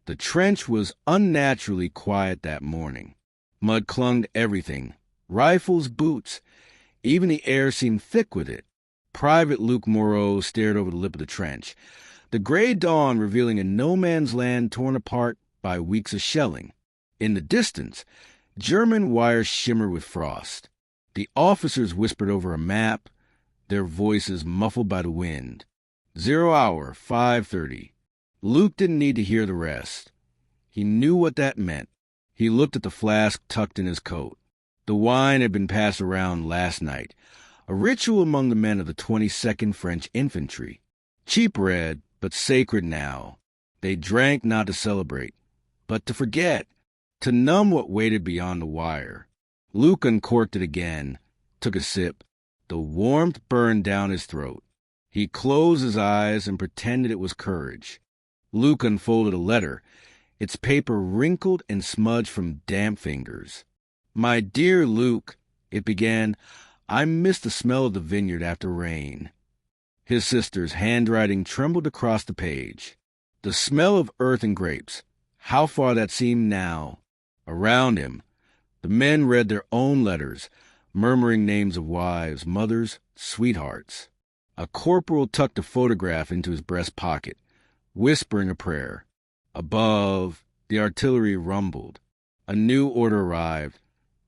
The trench was unnaturally quiet that morning. Mud clung to everything, rifles, boots. Even the air seemed thick with it. Private Luc Moreau stared over the lip of the trench, the gray dawn revealing a no-man's land torn apart by weeks of shelling. In the distance, German wires shimmered with frost. The officers whispered over a map, their voices muffled by the wind. 0 hour, 5:30. Luc didn't need to hear the rest. He knew what that meant. He looked at the flask tucked in his coat. The wine had been passed around last night, a ritual among the men of the 22nd French Infantry. Cheap red, but sacred now. They drank not to celebrate, but to forget, to numb what waited beyond the wire. Luc uncorked it again, took a sip. The warmth burned down his throat. He closed his eyes and pretended it was courage. Luc unfolded a letter, its paper wrinkled and smudged from damp fingers. "My dear Luc," it began, "I miss the smell of the vineyard after rain." His sister's handwriting trembled across the page. The smell of earth and grapes. How far that seemed now. Around him, the men read their own letters, murmuring names of wives, mothers, sweethearts. A corporal tucked a photograph into his breast pocket, whispering a prayer. Above, the artillery rumbled. A new order arrived.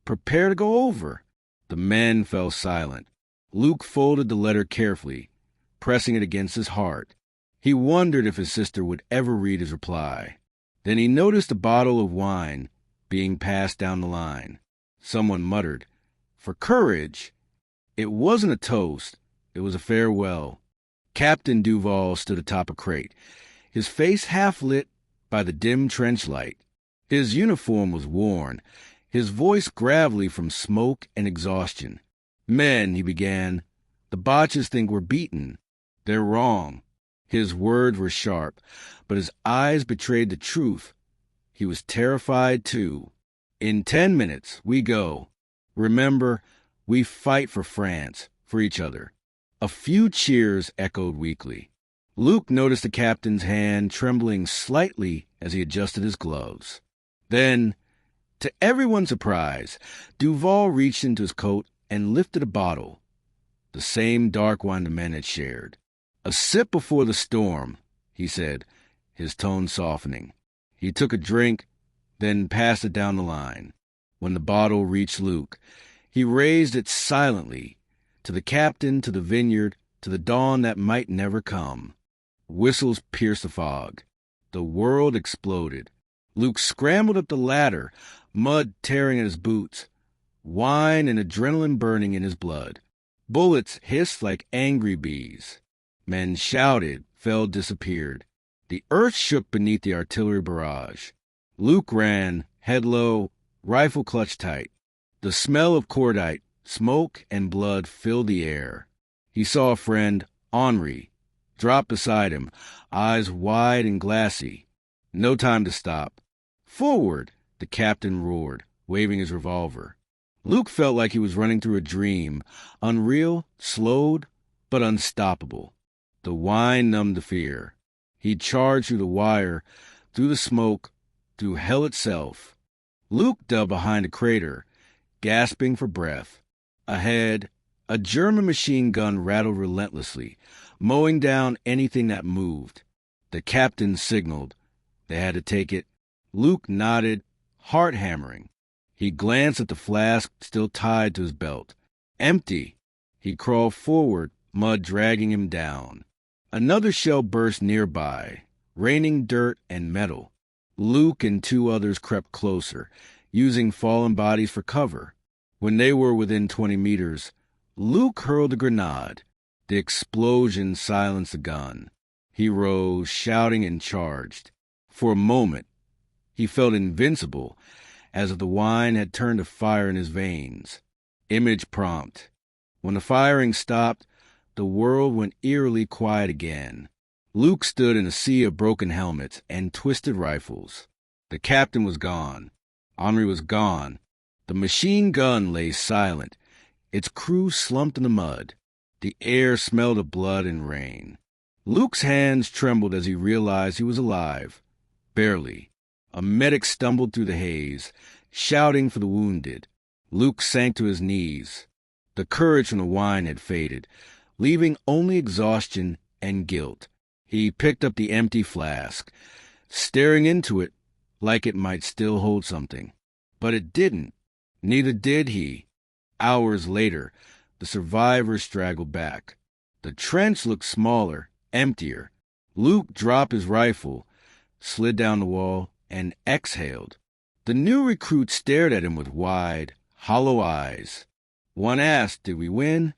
"Prepare to go over." The men fell silent. Luc folded the letter carefully, pressing it against his heart. He wondered if his sister would ever read his reply. Then he noticed a bottle of wine being passed down the line. Someone muttered, "For courage." It wasn't a toast. It was a farewell. Captain Duval stood atop a crate, his face half lit by the dim trench light. His uniform was worn, his voice gravelly from smoke and exhaustion. "Men," he began, "the Boches think we're beaten. They're wrong." His words were sharp, but his eyes betrayed the truth. He was terrified, too. "In 10 minutes, we go. Remember, we fight for France, for each other." A few cheers echoed weakly. Luc noticed the captain's hand trembling slightly as he adjusted his gloves. Then, to everyone's surprise, Duval reached into his coat and lifted a bottle, the same dark wine the men had shared. "A sip before the storm," he said, his tone softening. He took a drink, then passed it down the line. When the bottle reached Luc, he raised it silently, to the captain, to the vineyard, to the dawn that might never come. Whistles pierced the fog. The world exploded. Luc scrambled up the ladder, mud tearing at his boots, wine and adrenaline burning in his blood. Bullets hissed like angry bees. Men shouted, fell, disappeared. The earth shook beneath the artillery barrage. Luc ran, head low, rifle clutched tight. The smell of cordite, smoke, and blood filled the air. He saw a friend, Henri, drop beside him, eyes wide and glassy. No time to stop. "Forward!" the captain roared, waving his revolver. Luc felt like he was running through a dream, unreal, slowed, but unstoppable. The wine numbed the fear. He charged through the wire, through the smoke, through hell itself. Luc dug behind a crater, gasping for breath. Ahead, a German machine gun rattled relentlessly, mowing down anything that moved. The captain signaled. They had to take it. Luc nodded, heart hammering. He glanced at the flask still tied to his belt. Empty. He crawled forward, mud dragging him down. Another shell burst nearby, raining dirt and metal. Luc and 2 others crept closer, using fallen bodies for cover. When they were within 20 meters, Luc hurled a grenade. The explosion silenced the gun. He rose, shouting, and charged. For a moment, he felt invincible, as if the wine had turned to fire in his veins. Image prompt. When the firing stopped, the world went eerily quiet again. Luc stood in a sea of broken helmets and twisted rifles. The captain was gone. Henri was gone. The machine gun lay silent, its crew slumped in the mud. The air smelled of blood and rain. Luc's hands trembled as he realized he was alive, Barely. A medic stumbled through the haze, shouting for the wounded. Luc sank to his knees. The courage from the wine had faded, leaving only exhaustion and guilt. He picked up the empty flask, staring into it like it might still hold something. But it didn't. Neither did he. Hours later, the survivors straggled back. The trench looked smaller, emptier. Luc dropped his rifle, slid down the wall, and exhaled. The new recruit stared at him with wide, hollow eyes. One asked, "Did we win?"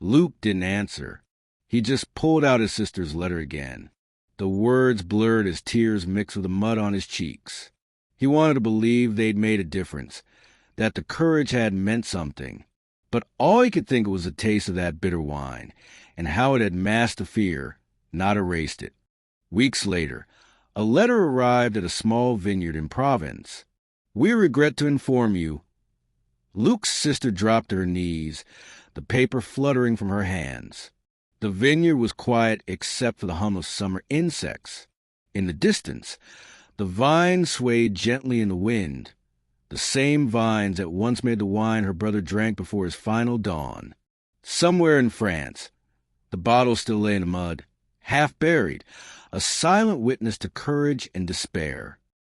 Luc didn't answer. He just pulled out his sister's letter again. The words blurred as tears mixed with the mud on his cheeks. He wanted to believe they'd made a difference, that the courage had meant something. But all he could think of was a taste of that bitter wine, and how it had masked the fear, not erased it. Weeks later, a letter arrived at a small vineyard in Provence. "We regret to inform you." Luc's sister dropped to her knees, the paper fluttering from her hands. The vineyard was quiet except for the hum of summer insects. In the distance, the vines swayed gently in the wind, the same vines that once made the wine her brother drank before his final dawn. Somewhere in France, the bottle still lay in the mud, half buried, a silent witness to courage and despair.